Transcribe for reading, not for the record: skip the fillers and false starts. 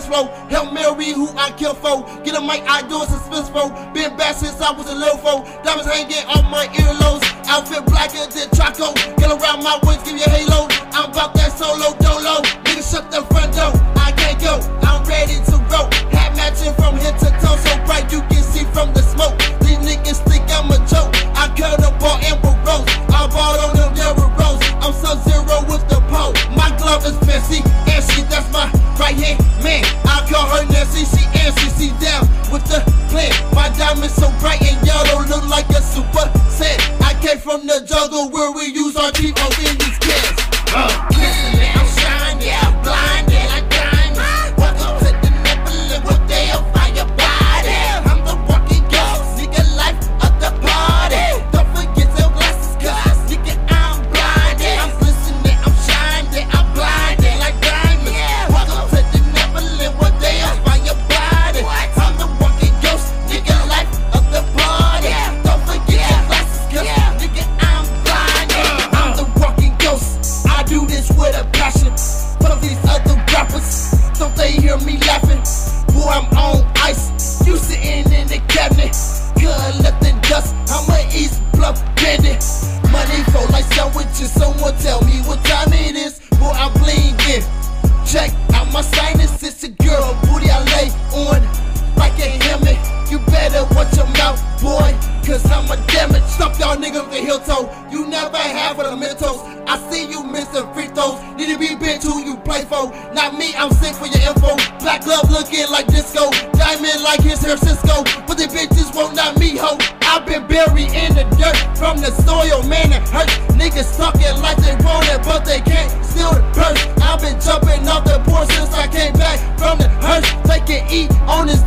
Prince flow. Hail Mary, who I kill for. Get a mic, I do a suspense for. Been back since I was a little foe. Diamonds hanging on my earlobes. Outfit blacker than Chaco. Get around my wings, give you a halo. I'm about that solo dolo. Niggas shut the front door. I can't go, I'm ready to roll. Hat matching from head to toe, so bright you can see from the smoke. These niggas think I'm a joke. I cut a ball and rose. I bought on them Derrick Rose. I'm Sub-Zero with the pole. My glove is fancy, and that's my right hand man. I call her Nancy, she answers, she down with the plan. My diamonds so bright and yellow, look like a super set. I came from the jungle where we use our teeth on in these cans. Listen, man, I'm shining, I'm blinded like diamonds. Welcome to the Nephilim, what they will find your body. I'm the walking ghost, nigga, life of the party. Don't forget your glasses, cause nigga, I'm blinded. I'm listening, I'm shining, I'm blinded like diamonds. Welcome to the Nephilim, what they will find your body. I'm the walking ghost, nigga, life of the party. Don't forget your glasses, cause nigga, I'm blinded. I'm the walking ghost, I do this with a passion. Fuck these other rappers, don't they hear me laughing? Boy, I'm on ice, you sitting in the cabinet. Collecting dust, I'm a East Bluff bandit. Money flow like sandwiches, someone tell me what time it is. Boy, I'm blingin'. Check out my sinus, it's a girl booty I lay on like a helmet. You better watch your mouth, boy, cause I'm a damage. Stop y'all niggas with the heel toe. You never have with the Mentos. I see you missing free throws. Need to be bitch who you play for. Not me, I'm sick for your info. Black glove looking like disco. Diamond like his hair Cisco. But the bitches won't not me, ho. I've been buried in the dirt from the soil, man, it hurts. Niggas talking like they want it, but they can't steal the purse. I've been jumping off the porch since I came back from the hearse. Taking E on this